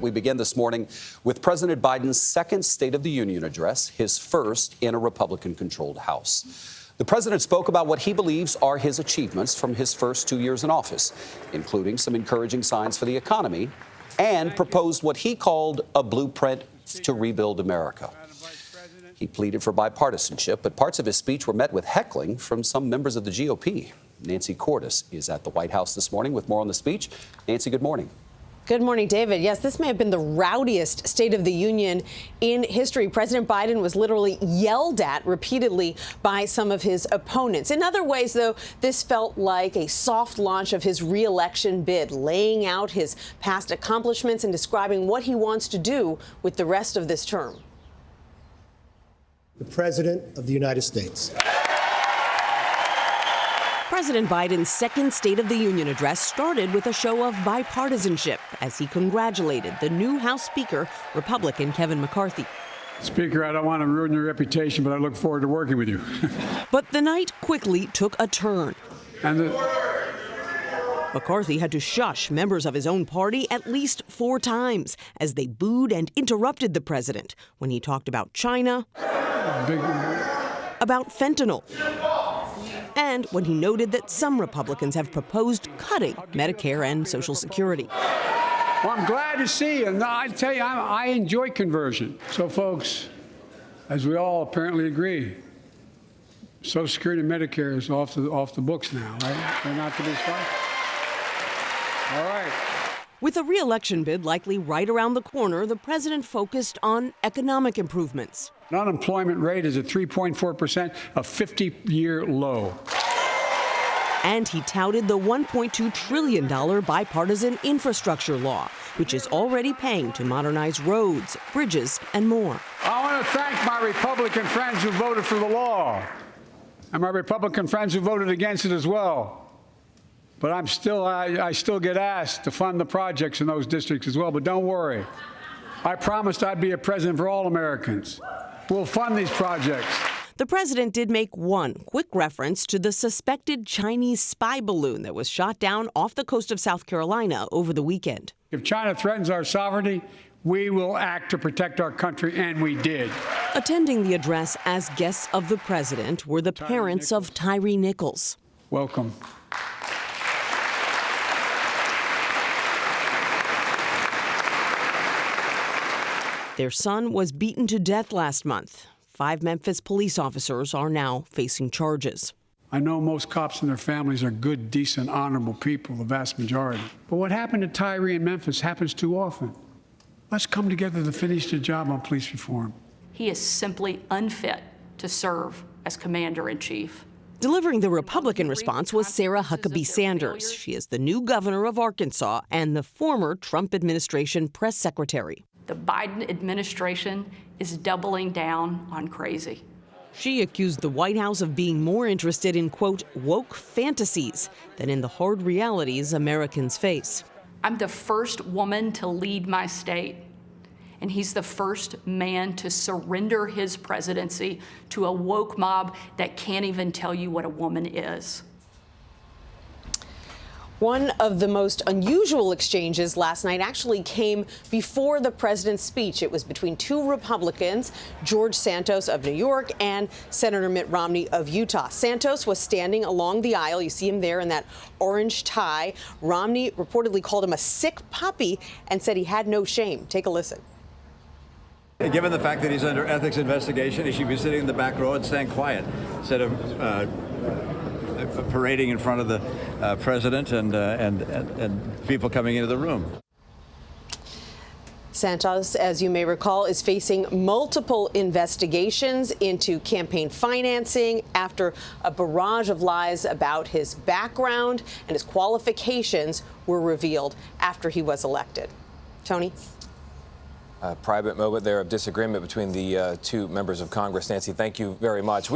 We begin this morning with President Biden's second State of the Union address, his first in a Republican-controlled House. The president spoke about what he believes are his achievements from his first 2 years in office, including some encouraging signs for the economy, and proposed what he called a blueprint to rebuild America. He pleaded for bipartisanship, but parts of his speech were met with heckling from some members of the GOP. Nancy Cordes is at the White House this morning with more on the speech. Nancy, good morning. Good morning, David. Yes, this may have been the rowdiest State of the Union in history. President Biden was literally yelled at repeatedly by some of his opponents. In other ways, though, this felt like a soft launch of his re-election bid, laying out his past accomplishments and describing what he wants to do with the rest of this term. The President of the United States. President Biden's second State of the Union address started with a show of bipartisanship as he congratulated the new House Speaker, Republican Kevin McCarthy. Speaker, I don't want to ruin your reputation, but I look forward to working with you. But the night quickly took a turn. McCarthy had to shush members of his own party at least 4 times as they booed and interrupted the president when he talked about China, about fentanyl, and when he noted that some Republicans have proposed cutting Medicare and Social Security. Well, I'm glad to see you. And I tell you, I enjoy conversion. So, folks, as we all apparently agree, Social Security and Medicare is off the books now, right? They're not to be sponsored. All right. With a re-election bid likely right around the corner, the president focused on economic improvements. The unemployment rate is at 3.4%, a 50-year low. And he touted the $1.2 trillion bipartisan infrastructure law, which is already paying to modernize roads, bridges, and more. I want to thank my Republican friends who voted for the law, and my Republican friends who voted against it as well. But I still get asked to fund the projects in those districts as well. But don't worry. I promised I'd be a president for all Americans. We'll fund these projects. The president did make one quick reference to the suspected Chinese spy balloon that was shot down off the coast of South Carolina over the weekend. If China threatens our sovereignty, we will act to protect our country, and we did. Attending the address as guests of the president were the parents of Tyree Nichols. Welcome. Their son was beaten to death last month. 5 Memphis police officers are now facing charges. I know most cops and their families are good, decent, honorable people, the vast majority. But what happened to Tyree in Memphis happens too often. Let's come together to finish the job on police reform. He is simply unfit to serve as commander-in-chief. Delivering the Republican response was Sarah Huckabee Sanders. She is the new governor of Arkansas and the former Trump administration press secretary. The Biden administration is doubling down on crazy. She accused the White House of being more interested in, quote, woke fantasies than in the hard realities Americans face. I'm the first woman to lead my state, and he's the first man to surrender his presidency to a woke mob that can't even tell you what a woman is. One of the most unusual exchanges last night actually came before the president's speech. It was between 2 Republicans, George Santos of New York and Senator Mitt Romney of Utah. Santos was standing along the aisle. You see him there in that orange tie. Romney reportedly called him a sick puppy and said he had no shame. Take a listen. Given the fact that he's under ethics investigation, he should be sitting in the back row and staying quiet instead of parading in front of the president and people coming into the room. Santos, as you may recall, is facing multiple investigations into campaign financing after a barrage of lies about his background and his qualifications were revealed after he was elected. Tony? A private moment there of disagreement between the 2 members of Congress. Nancy, thank you very much.